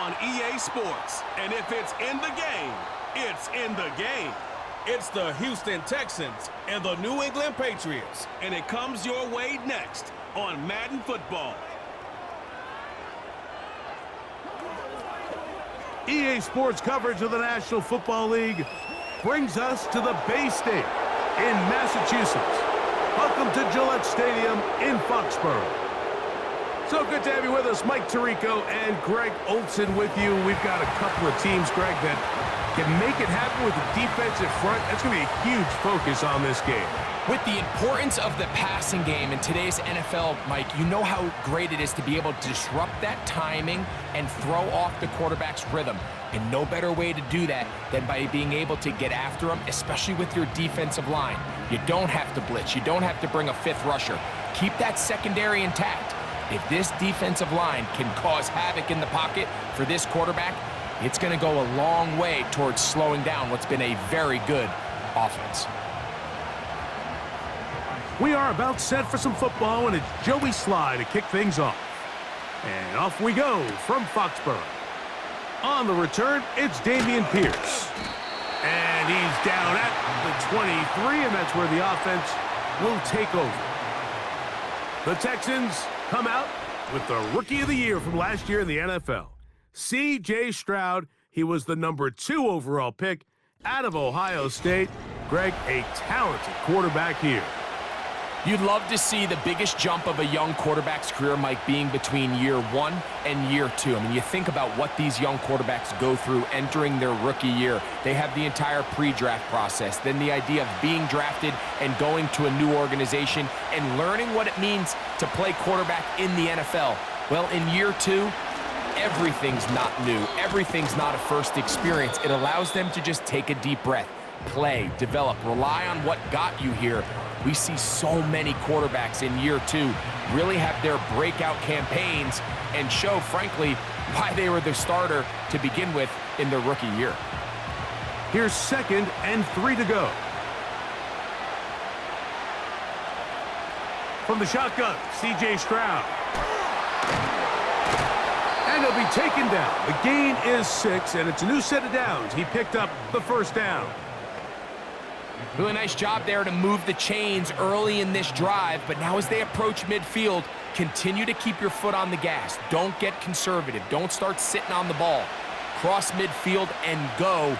on EA Sports. And if it's in the game, it's in the game. It's the Houston Texans and the New England Patriots. And it comes your way next on Madden Football. EA Sports coverage of the National Football League brings us to the Bay State in Massachusetts. Welcome to Gillette Stadium in Foxborough. So good to have you with us. Mike Tirico and Greg Olson with you. We've got a couple of teams, Greg, that can make it happen with the defensive front. That's going to be a huge focus on this game. With the importance of the passing game in today's NFL, Mike, you know how great it is to be able to disrupt that timing and throw off the quarterback's rhythm. And no better way to do that than by being able to get after them, especially with your defensive line. You don't have to blitz. You don't have to bring a fifth rusher. Keep that secondary intact. If this defensive line can cause havoc in the pocket for this quarterback, it's going to go a long way towards slowing down what's been a very good offense. We are about set for some football, and it's Joey Sly to kick things off. And off we go from Foxborough. On the return, it's Dameon Pierce. And he's down at the 23, and that's where the offense will take over. The Texans come out with the Rookie of the Year from last year in the NFL. C.J. Stroud, he was the #2 overall pick out of Ohio State. Greg, a talented quarterback here. You'd love to see the biggest jump of a young quarterback's career, Mike, being between year 1 and year 2. I mean, you think about what these young quarterbacks go through entering their rookie year. They have the entire pre-draft process, then the idea of being drafted and going to a new organization and learning what it means to play quarterback in the NFL. Well, in year 2, everything's not new. Everything's not a first experience. It allows them to just take a deep breath, play, develop, rely on what got you here. We see so many quarterbacks in year 2 really have their breakout campaigns and show, frankly, why they were the starter to begin with in their rookie year. Here's 2nd and 3 to go. From the shotgun, C.J. Stroud. And he'll be taken down. The gain is 6, and it's a new set of downs. He picked up the first down. Really nice job there to move the chains early in this drive, but now as they approach midfield, continue to keep your foot on the gas. Don't get conservative. Don't start sitting on the ball. Cross midfield and go.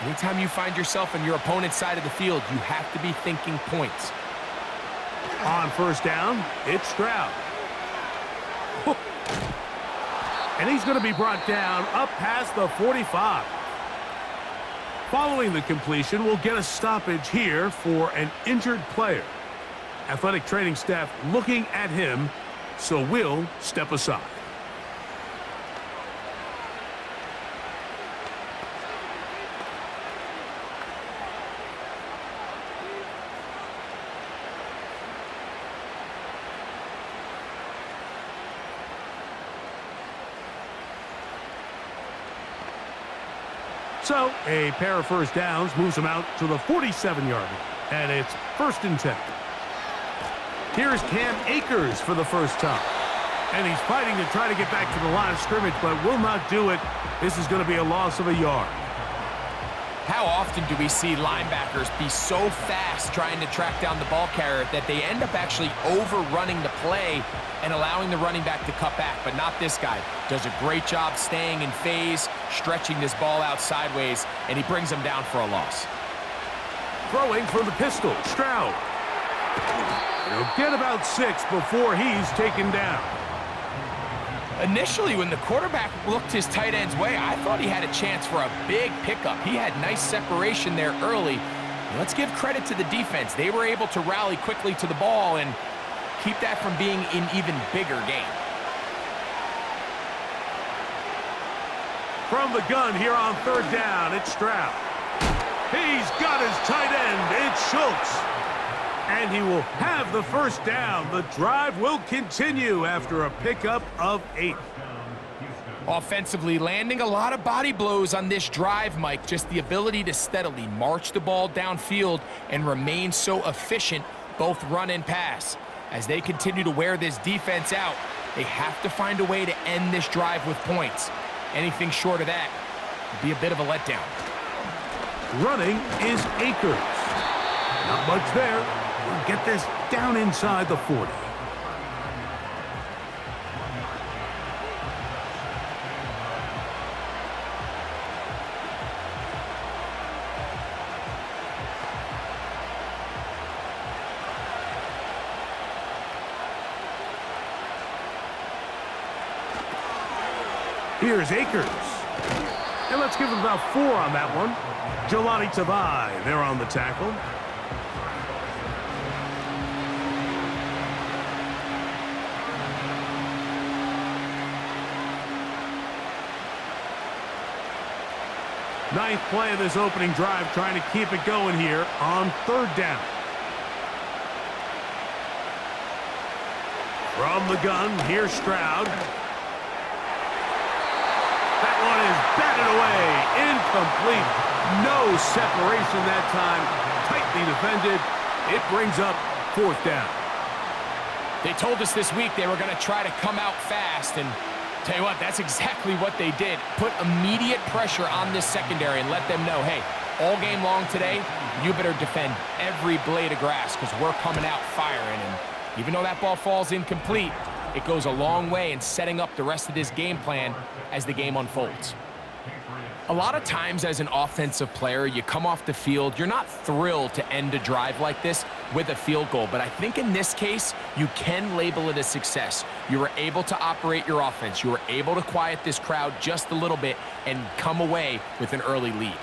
Anytime you find yourself on your opponent's side of the field, you have to be thinking points. On first down, it's Stroud. And he's going to be brought down up past the 45. Following the completion, we'll get a stoppage here for an injured player. Athletic training staff looking at him, so we'll step aside. So, a pair of first downs moves them out to the 47-yard line, and it's 1st and 10. Here's Cam Akers for the first time, and he's fighting to try to get back to the line of scrimmage, but will not do it. This is going to be a loss of a yard. How often do we see linebackers be so fast trying to track down the ball carrier that they end up actually overrunning the play and allowing the running back to cut back? But not this guy. Does a great job staying in phase, stretching this ball out sideways, and he brings him down for a loss. Throwing from the pistol, Stroud. He'll get about 6 before he's taken down. Initially, when the quarterback looked his tight end's way, I thought he had a chance for a big pickup. He had nice separation there early. Let's give credit to the defense. They were able to rally quickly to the ball and keep that from being an even bigger game. From the gun here on 3rd down, it's Stroud. He's got his tight end. It's Schultz. And he will have the first down. The drive will continue after a pickup of 8. Offensively, landing a lot of body blows on this drive, Mike. Just the ability to steadily march the ball downfield and remain so efficient, both run and pass. As they continue to wear this defense out, they have to find a way to end this drive with points. Anything short of that would be a bit of a letdown. Running is Akers. Not much there. We'll get this down inside the 40. Here's Akers. And let's give him about 4 on that one. Jelani Tavai there on the tackle. Ninth play of this opening drive, trying to keep it going here on 3rd down. From the gun, here's Stroud. That one is batted away. Incomplete. No separation that time. Tightly defended. It brings up 4th down. They told us this week they were going to try to come out fast, and tell you what, that's exactly what they did. Put immediate pressure on this secondary and let them know, hey, all game long today, you better defend every blade of grass because we're coming out firing. And even though that ball falls incomplete, it goes a long way in setting up the rest of this game plan as the game unfolds. A lot of times as an offensive player, you come off the field, you're not thrilled to end a drive like this with a field goal, but I think in this case, you can label it a success. You were able to operate your offense. You were able to quiet this crowd just a little bit and come away with an early lead.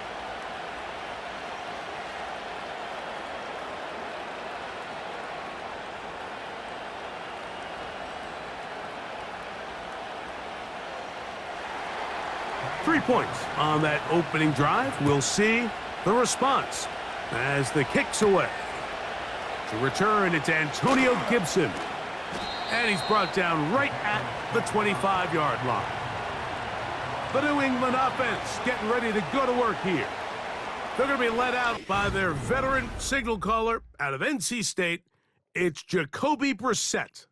Three points on that opening drive. We'll see the response as the kick's away. To return, it's Antonio Gibson. And he's brought down right at the 25-yard line. The New England offense getting ready to go to work here. They're going to be led out by their veteran signal caller out of NC State. It's Jacoby Brissett.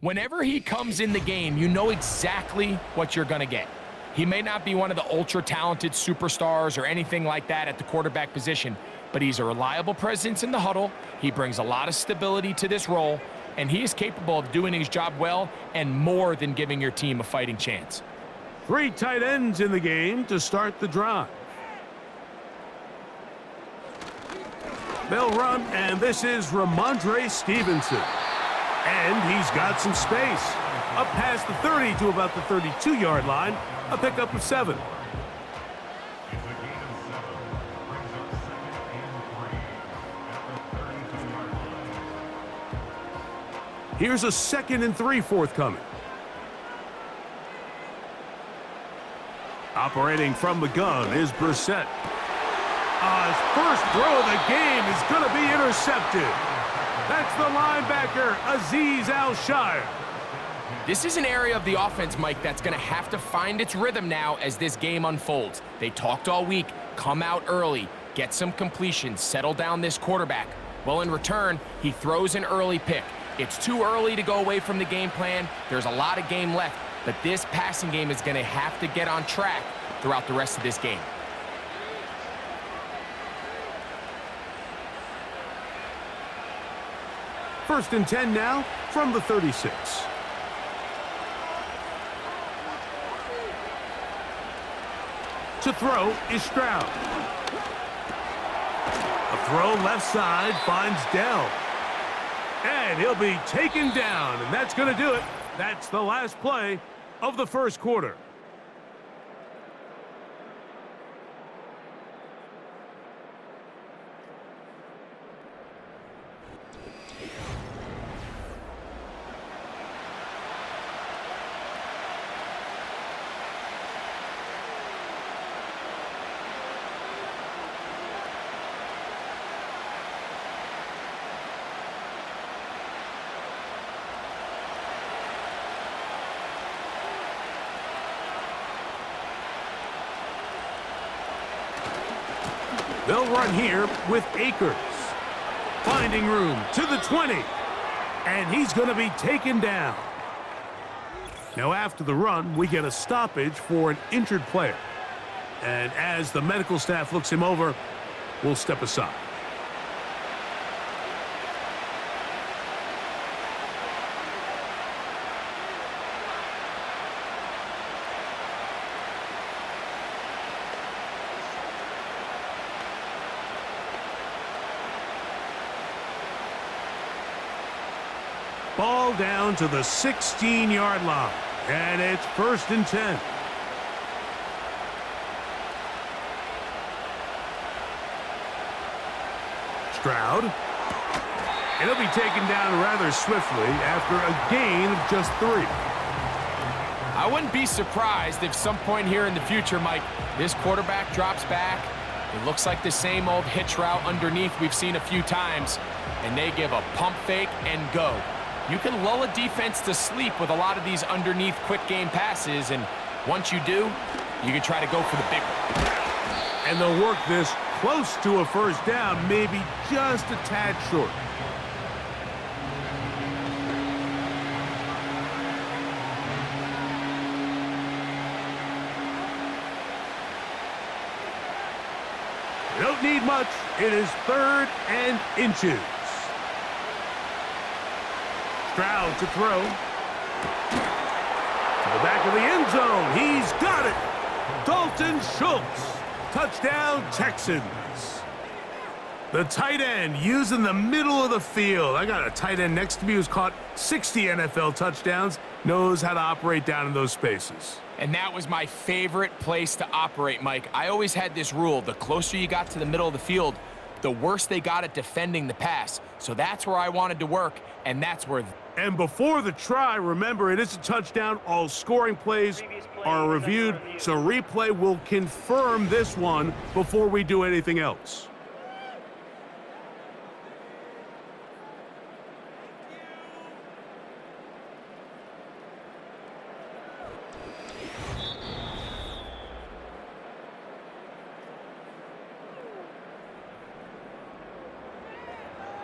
Whenever he comes in the game, you know exactly what you're going to get. He may not be one of the ultra-talented superstars or anything like that at the quarterback position, but he's a reliable presence in the huddle. He brings a lot of stability to this role, and he is capable of doing his job well and more than giving your team a fighting chance. 3 tight ends in the game to start the drive. They'll run, and this is Ramondre Stevenson. And he's got some space. Up past the 30 to about the 32-yard line. A pickup of 7. Here's a 2nd and 3 forthcoming. Operating from the gun is Brissett. His first throw of the game is going to be intercepted. That's the linebacker, Azeez Al-Shire. This is an area of the offense, Mike, that's going to have to find its rhythm now as this game unfolds. They talked all week, come out early, get some completions, settle down this quarterback. Well, in return, he throws an early pick. It's too early to go away from the game plan. There's a lot of game left, but this passing game is going to have to get on track throughout the rest of this game. First and 10 now from the 36. To throw is Stroud. A throw left side finds Dell. And he'll be taken down, and that's going to do it. That's the last play of the first quarter. They'll run here with Akers. Finding room to the 20. And he's going to be taken down. Now after the run, we get a stoppage for an injured player. And as the medical staff looks him over, we'll step aside. Ball down to the 16-yard line, and it's 1st and 10. Stroud. And he'll be taken down rather swiftly after a gain of just 3. I wouldn't be surprised if some point here in the future, Mike, this quarterback drops back. It looks like the same old hitch route underneath we've seen a few times, and they give a pump fake and go. You can lull a defense to sleep with a lot of these underneath quick game passes, and once you do, you can try to go for the big one. And they'll work this close to a 1st down, maybe just a tad short. They don't need much. It is 3rd and inches. Stroud to throw. To the back of the end zone. He's got it. Dalton Schultz. Touchdown, Texans. The tight end using the middle of the field. I got a tight end next to me who's caught 60 NFL touchdowns, knows how to operate down in those spaces. And that was my favorite place to operate, Mike. I always had this rule: the closer you got to the middle of the field, the worse they got at defending the pass. So that's where I wanted to work, and that's where... And before the try, remember, it is a touchdown. All scoring plays are reviewed, so replay will confirm this one before we do anything else.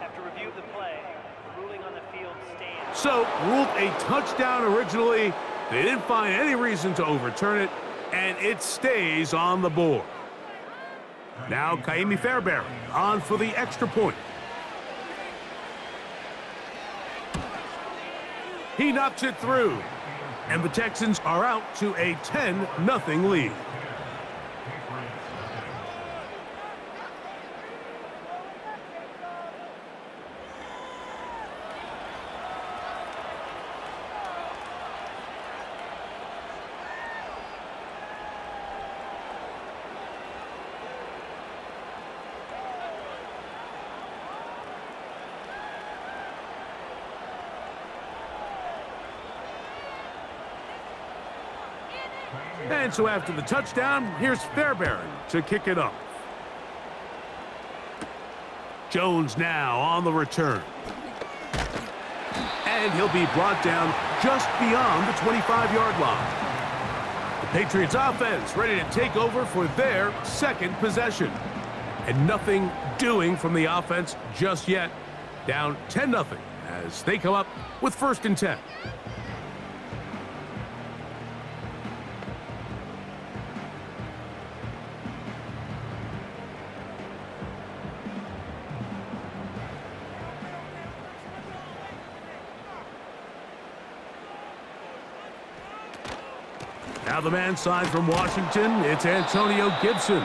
After review of the play, the ruling on the field stands. So, ruled a touchdown originally. They didn't find any reason to overturn it, and it stays on the board. Now, Kaimi Fairbairn on for the extra point. He knocks it through, and the Texans are out to a 10-0 lead. And so after the touchdown, here's Fairbairn to kick it off. Jones now on the return. And he'll be brought down just beyond the 25-yard line. The Patriots offense ready to take over for their 2nd possession. And nothing doing from the offense just yet. Down 10-0 as they come up with 1st and 10. Now the man signed from Washington, it's Antonio Gibson.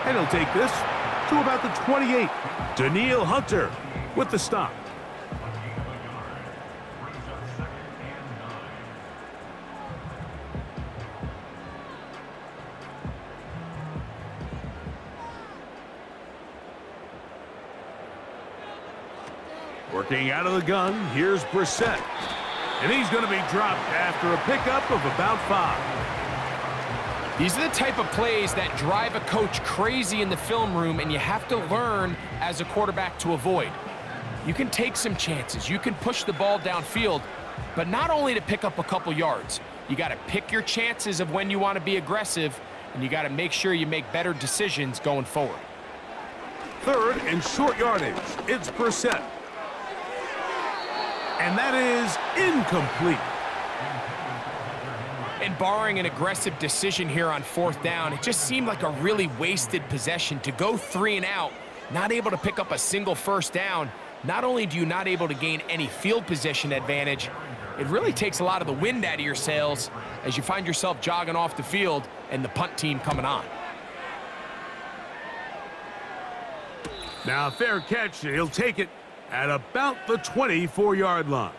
And he'll take this to about the 28. Daniil Hunter with the stop. Working out of the gun, here's Brissett. And he's going to be dropped after a pickup of about 5. These are the type of plays that drive a coach crazy in the film room, and you have to learn as a quarterback to avoid. You can take some chances. You can push the ball downfield, but not only to pick up a couple yards. You got to pick your chances of when you want to be aggressive, and you got to make sure you make better decisions going forward. 3rd and short yardage. It's Brissett. And that is incomplete. And barring an aggressive decision here on 4th down, it just seemed like a really wasted possession to go 3 and out, not able to pick up a single 1st down. Not only do you not able to gain any field position advantage, it really takes a lot of the wind out of your sails as you find yourself jogging off the field and the punt team coming on. Now, fair catch, and he'll take it at about the 24-yard line.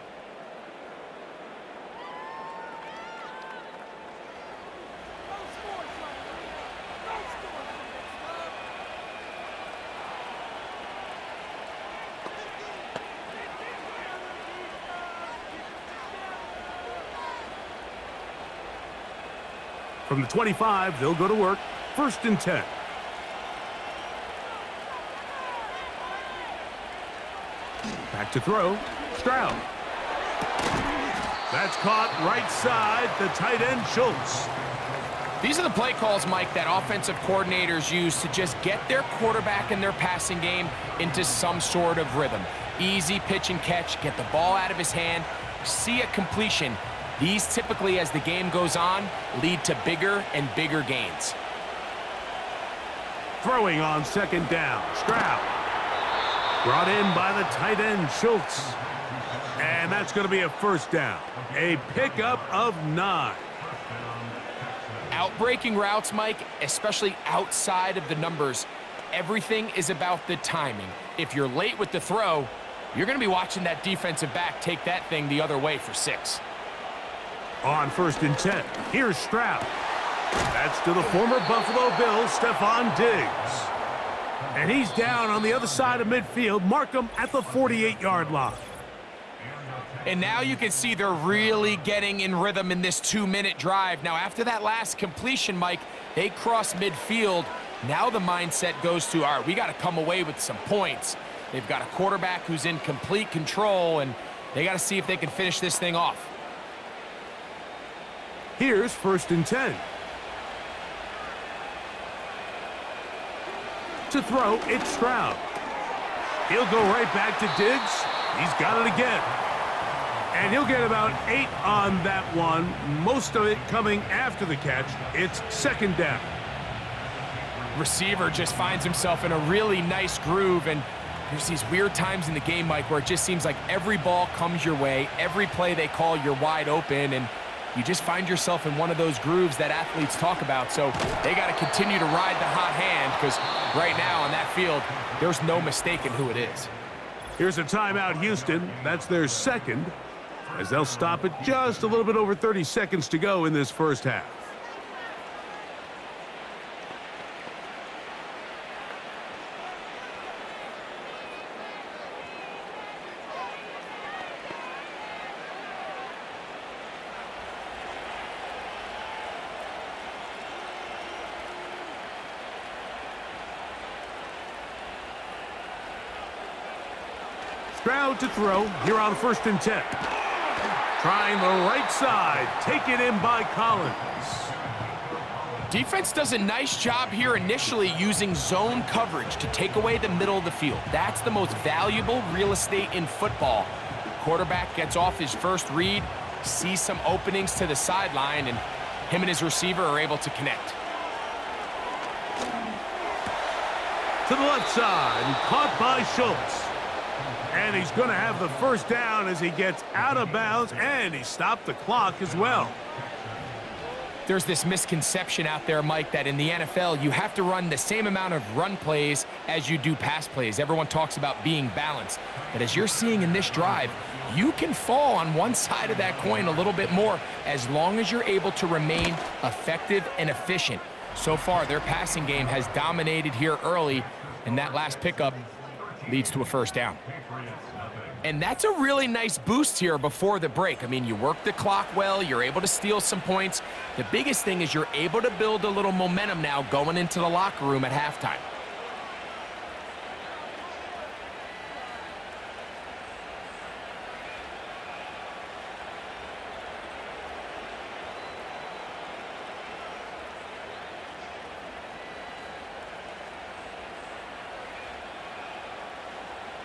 From the 25, they'll go to work. 1st and 10. Back to throw. Stroud. That's caught right side, the tight end, Schultz. These are the play calls, Mike, that offensive coordinators use to just get their quarterback and their passing game into some sort of rhythm. Easy pitch and catch, get the ball out of his hand, see a completion. These typically, as the game goes on, lead to bigger and bigger gains. Throwing on 2nd down. Stroud. Brought in by the tight end, Schultz. And that's going to be a 1st down. A pickup of 9. Outbreaking routes, Mike, especially outside of the numbers, everything is about the timing. If you're late with the throw, you're going to be watching that defensive back take that thing the other way for 6. On 1st and 10, here's Stroud. That's to the former Buffalo Bills, Stephon Diggs. And he's down on the other side of midfield. Mark him at the 48-yard line. And now you can see they're really getting in rhythm in this 2-minute drive. Now, after that last completion, Mike, they cross midfield. Now the mindset goes to, all right, we got to come away with some points. They've got a quarterback who's in complete control, and they got to see if they can finish this thing off. Here's 1st and 10. To throw, it's Stroud. He'll go right back to Diggs. He's got it again. And he'll get about 8 on that one, most of it coming after the catch. It's 2nd down. Receiver just finds himself in a really nice groove, and there's these weird times in the game, Mike, where it just seems like every ball comes your way, every play they call, you're wide open, and you just find yourself in one of those grooves that athletes talk about. So they got to continue to ride the hot hand, because right now on that field, there's no mistaking who it is. Here's a timeout, Houston. That's their 2nd, as they'll stop it just a little bit over 30 seconds to go in this 1st half. Stroud to throw here on 1st and 10. Trying the right side, taken in by Collins. Defense does a nice job here initially using zone coverage to take away the middle of the field. That's the most valuable real estate in football. Quarterback gets off his first read, sees some openings to the sideline, and him and his receiver are able to connect. To the left side, caught by Schultz. And he's going to have the 1st down as he gets out of bounds, and he stopped the clock as well. There's this misconception out there, Mike, that in the NFL, you have to run the same amount of run plays as you do pass plays. Everyone talks about being balanced. But as you're seeing in this drive, you can fall on one side of that coin a little bit more as long as you're able to remain effective and efficient. So far, their passing game has dominated here early, and that last pickup leads to a 1st down. And that's a really nice boost here before the break. I mean, you work the clock well, you're able to steal some points. The biggest thing is you're able to build a little momentum now going into the locker room at halftime.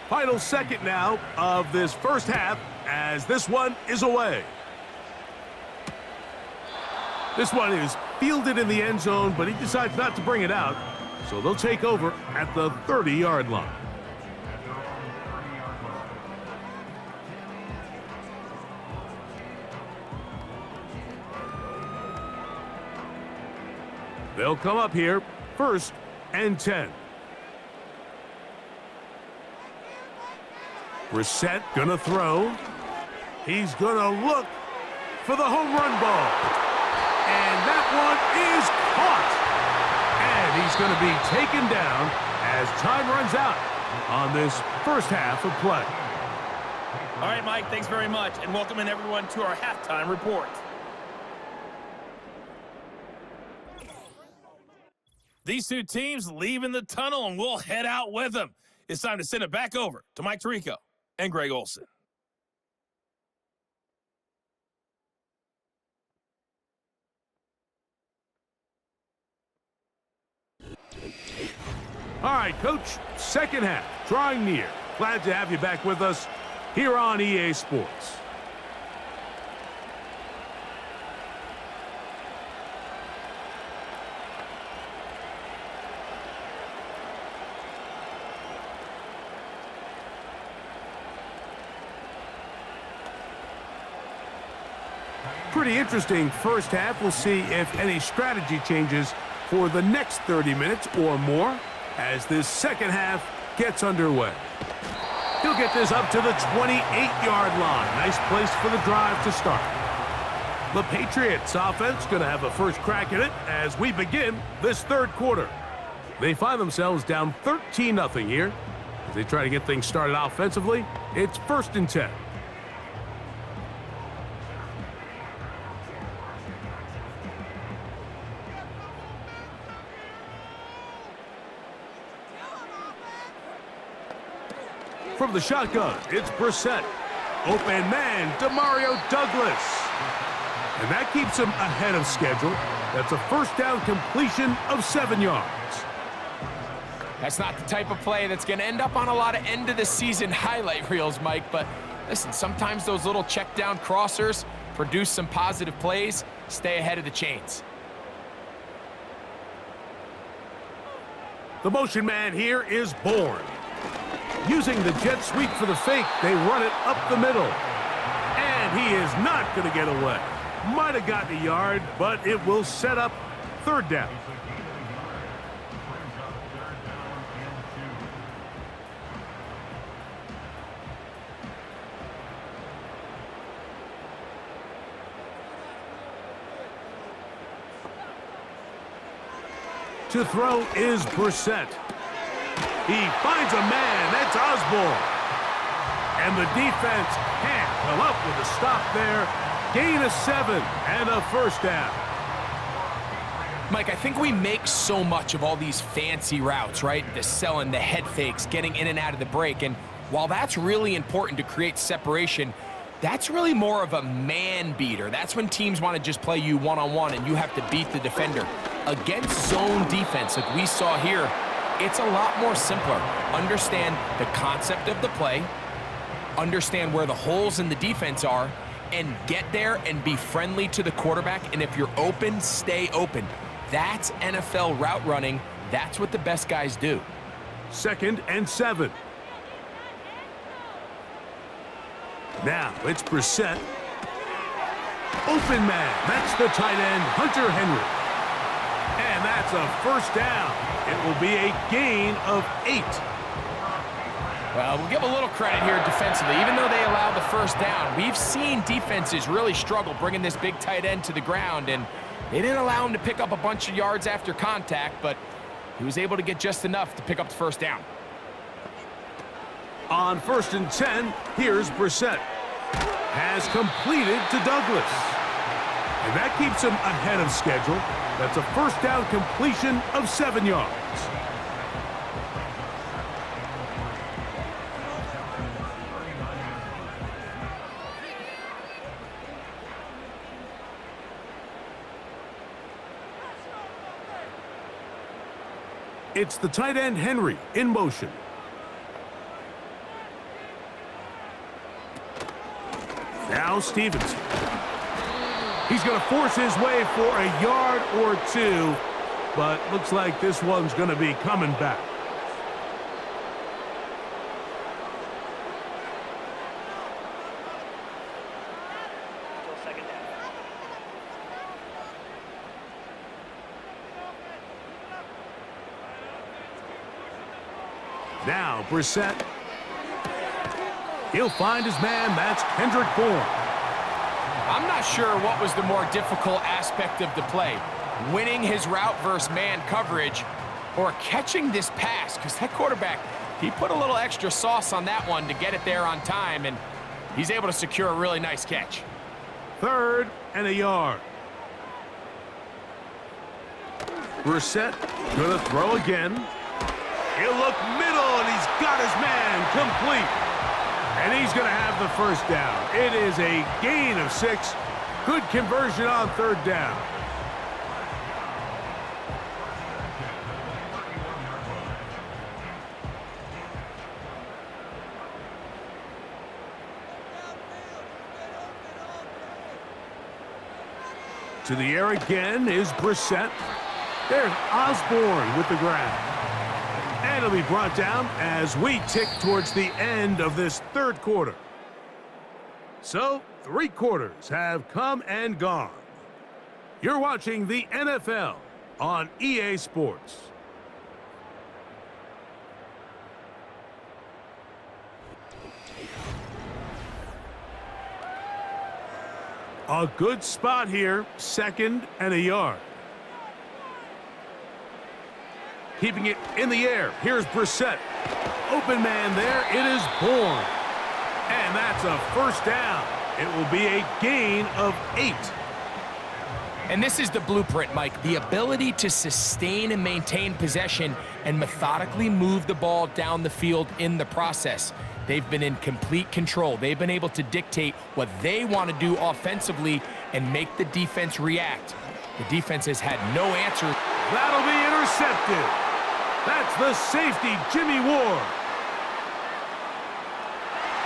Final 2nd now of this 1st half as this one is away. This one is fielded in the end zone, but he decides not to bring it out. So they'll take over at the 30-yard line. They'll come up here, 1st and 10. Brissett gonna throw. He's gonna look for the home run ball. And that one is caught. And he's gonna be taken down as time runs out on this first half of play. All right, Mike, thanks very much. And welcoming everyone to our halftime report. These two teams leaving the tunnel, and we'll head out with them. It's time to send it back over to Mike Tirico and Greg Olson. All right, Coach, second half, drawing near. Glad to have you back with us here on EA Sports. Pretty interesting first half. We'll see if any strategy changes for the next 30 minutes or more as this second half gets underway. He'll get this up to the 28-yard line. Nice place for the drive to start. The Patriots offense going to have a first crack at it as we begin this third quarter. They find themselves down 13-0 here. As they try to get things started offensively, it's 1st and 10. From the shotgun, it's Brissett. Open man, Demario Douglas. And that keeps him ahead of schedule. That's a first down completion of 7 yards. That's not the type of play that's going to end up on a lot of end-of-the-season highlight reels, Mike. But listen, sometimes those little check-down crossers produce some positive plays. Stay ahead of the chains. The motion man here is Bourne. Using the jet sweep for the fake, they run it up the middle. And he is not going to get away. Might have gotten a yard, but it will set up 3rd down. To throw is Brissett. He finds a man. That's Osborne. And the defense can't come up with a stop there. Gain of 7 and a first down. Mike, I think we make so much of all these fancy routes, right? The selling, the head fakes, getting in and out of the break. And while that's really important to create separation, that's really more of a man beater. That's when teams want to just play you one-on-one and you have to beat the defender. Against zone defense like we saw here, it's a lot more simpler. Understand the concept of the play, understand where the holes in the defense are, and get there and be friendly to the quarterback. And if you're open, stay open. That's NFL route running. That's what the best guys do. 2nd and 7. Now it's Brissett. Open man. That's the tight end, Hunter Henry. And that's a first down. It will be a gain of 8. Well, we'll give a little credit here defensively. Even though they allowed the first down, we've seen defenses really struggle bringing this big tight end to the ground, and they didn't allow him to pick up a bunch of yards after contact, but he was able to get just enough to pick up the first down. On 1st and 10, here's Brissett. Has completed to Douglas. And that keeps him ahead of schedule. That's a first down completion of 7 yards. It's the tight end Henry in motion. Now Stevenson. He's going to force his way for a yard or two, but looks like this one's going to be coming back. Still second down. Now Brissett. He'll find his man. That's Kendrick Bourne. I'm not sure what was the more difficult aspect of the play, winning his route versus man coverage or catching this pass, because that quarterback, he put a little extra sauce on that one to get it there on time, and he's able to secure a really nice catch. 3rd and a yard. Brissett gonna throw again. He'll look middle, and he's got his man complete. And he's going to have the first down. It is a gain of 6. Good conversion on 3rd down. To the air again is Brissett. There's Osborne with the grab. And it'll be brought down as we tick towards the end of this 3rd quarter. So, 3 quarters have come and gone. You're watching the NFL on EA Sports. A good spot here, 2nd and a yard. Keeping it in the air. Here's Brissett. Open man there. It is Bourne. And that's a first down. It will be a gain of 8. And this is the blueprint, Mike. The ability to sustain and maintain possession and methodically move the ball down the field in the process. They've been in complete control. They've been able to dictate what they want to do offensively and make the defense react. The defense has had no answer. That'll be intercepted. That's the safety, Jimmy Ward.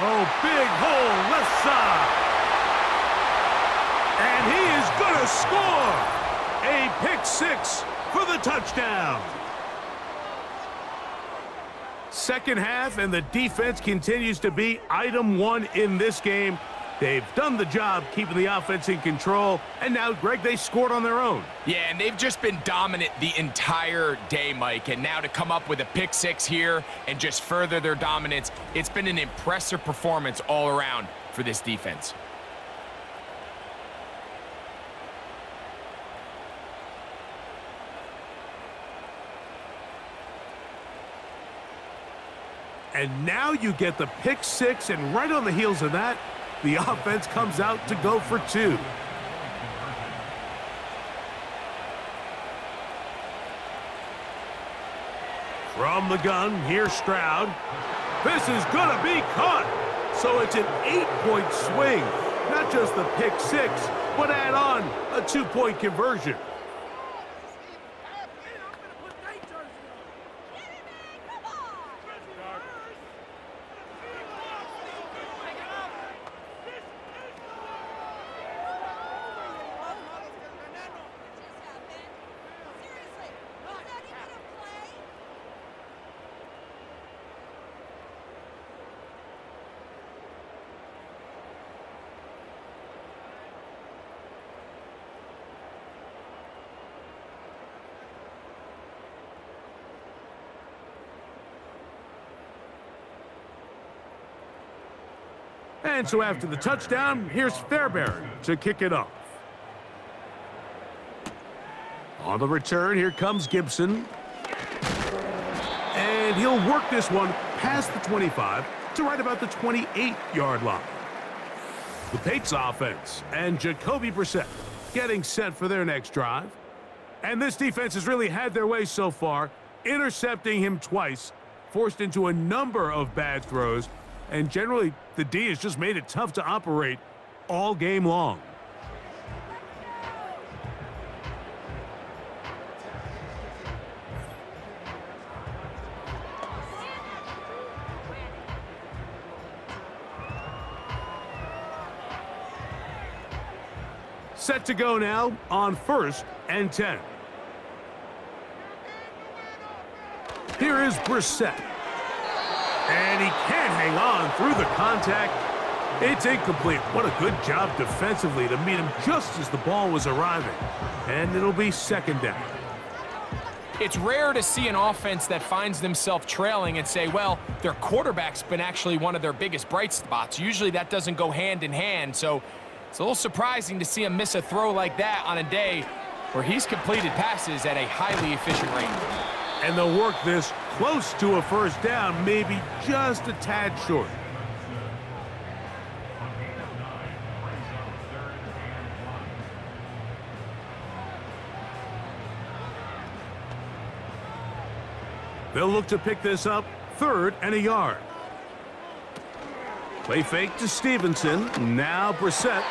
Oh, big hole left side. And he is going to score. A pick-6 for the touchdown. 2nd half, and the defense continues to be item 1 in this game. They've done the job keeping the offense in control, and now, Greg, they scored on their own. Yeah, and they've just been dominant the entire day, Mike, and now to come up with a pick-6 here and just further their dominance, it's been an impressive performance all around for this defense. And now you get the pick-6, and right on the heels of that, the offense comes out to go for 2. From the gun, here's Stroud. This is going to be caught. So it's an 8-point swing. Not just the pick-6, but add on a 2-point conversion. And so after the touchdown, here's Fairbairn to kick it off. On the return, here comes Gibson. And he'll work this one past the 25 to right about the 28-yard line. The Patriots offense and Jacoby Brissett getting set for their next drive. And this defense has really had their way so far, intercepting him twice, forced into a number of bad throws, and generally the D has just made it tough to operate all game long. Set to go now on 1st and 10. Here is Brissett. And he can't hang on through the contact. It's incomplete. What a good job defensively to meet him just as the ball was arriving. And it'll be 2nd down. It's rare to see an offense that finds themselves trailing and say, well, their quarterback's been actually one of their biggest bright spots. Usually that doesn't go hand in hand, so it's a little surprising to see him miss a throw like that on a day where he's completed passes at a highly efficient rate. And they'll work this close to a 1st down, maybe just a tad short. They'll look to pick this up 3rd and a yard. Play fake to Stevenson. Now Brissett.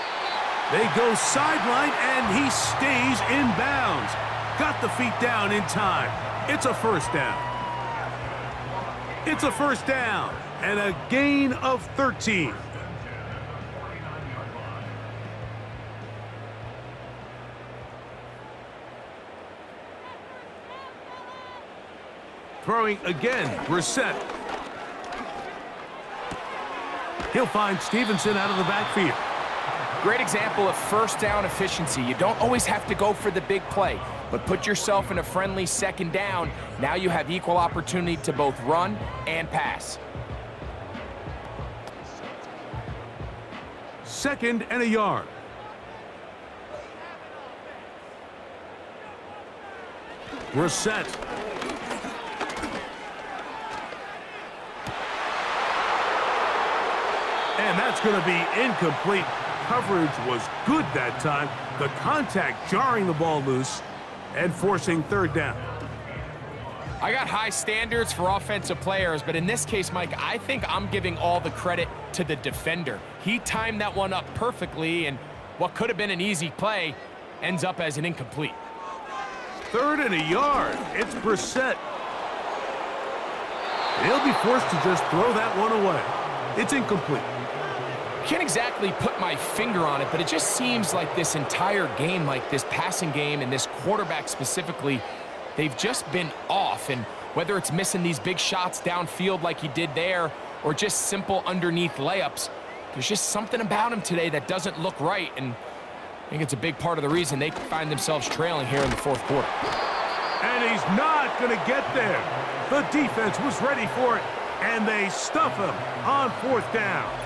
They go sideline, and he stays in bounds. Got the feet down in time. It's a 1st down. It's a 1st down and a gain of 13. Throwing again, Brissett. He'll find Stevenson out of the backfield. Great example of 1st down efficiency. You don't always have to go for the big play, but put yourself in a friendly 2nd down. Now you have equal opportunity to both run and pass. 2nd and a yard. Brissett. And that's going to be incomplete. Coverage was good that time. The contact jarring the ball loose and forcing 3rd down. I got high standards for offensive players, but in this case, Mike, I think I'm giving all the credit to the defender. He timed that one up perfectly, and what could have been an easy play ends up as an incomplete. 3rd and a yard. It's Brissett. He'll be forced to just throw that one away. It's incomplete. Can't exactly put my finger on it, but it just seems like this entire game, like this passing game and this quarterback specifically, they've just been off. And whether it's missing these big shots downfield like he did there or just simple underneath layups, there's just something about him today that doesn't look right. And I think it's a big part of the reason they find themselves trailing here in the 4th quarter. And he's not going to get there. The defense was ready for it, and they stuff him on 4th down.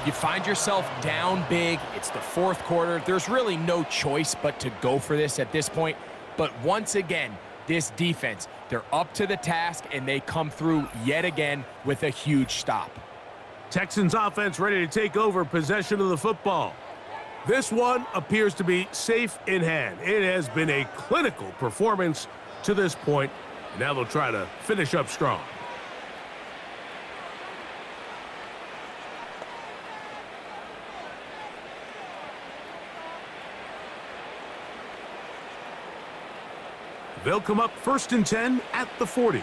You find yourself down big. It's the 4th quarter. There's really no choice but to go for this at this point. But once again, this defense, they're up to the task, and they come through yet again with a huge stop. Texans offense ready to take over possession of the football. This one appears to be safe in hand. It has been a clinical performance to this point. Now they'll try to finish up strong. They'll come up 1st and 10 at the 40.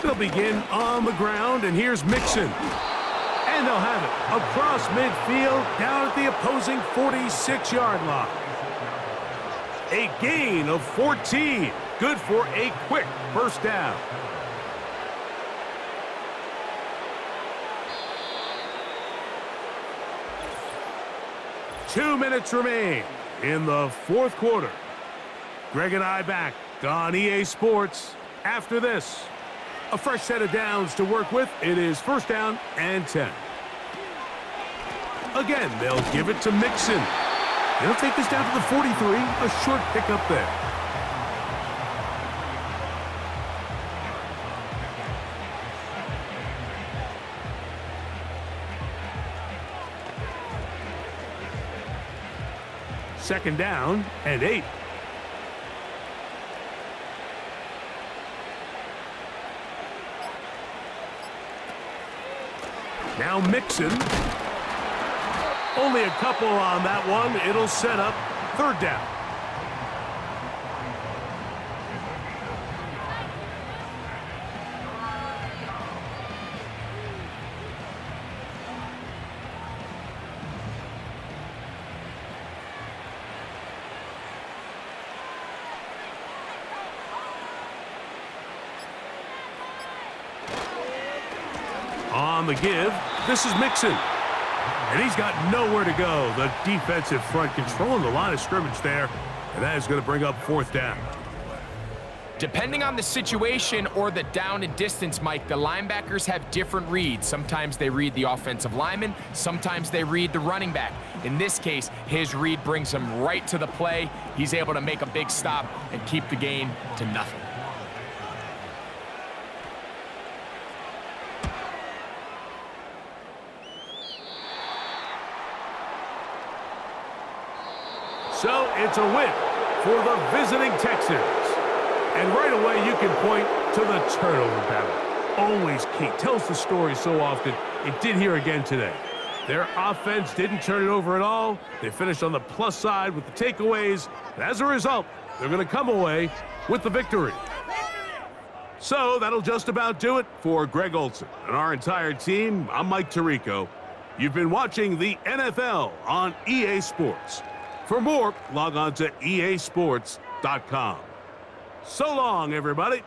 They'll begin on the ground, and here's Mixon. And they'll have it across midfield down at the opposing 46-yard line. A gain of 14. Good for a quick 1st down. Two minutes remain in the 4th quarter. Greg and I back on EA Sports. After this, a fresh set of downs to work with. It is 1st down and 10. Again, they'll give it to Mixon. They'll take this down to the 43. A short pickup there. Second down and 8. Now Mixon. Only a couple on that one. It'll set up 3rd down. On the give, this is Mixon. And he's got nowhere to go. The defensive front controlling the line of scrimmage there. And that is going to bring up 4th down. Depending on the situation or the down and distance, Mike, the linebackers have different reads. Sometimes they read the offensive lineman. Sometimes they read the running back. In this case, his read brings him right to the play. He's able to make a big stop and keep the gain to nothing. So it's a win for the visiting Texans. And right away, you can point to the turnover battle. Always key. Tells the story so often. It did here again today. Their offense didn't turn it over at all. They finished on the plus side with the takeaways. And as a result, they're going to come away with the victory. So that'll just about do it for Greg Olson and our entire team. I'm Mike Tirico. You've been watching the NFL on EA Sports. For more, log on to easports.com. So long, everybody.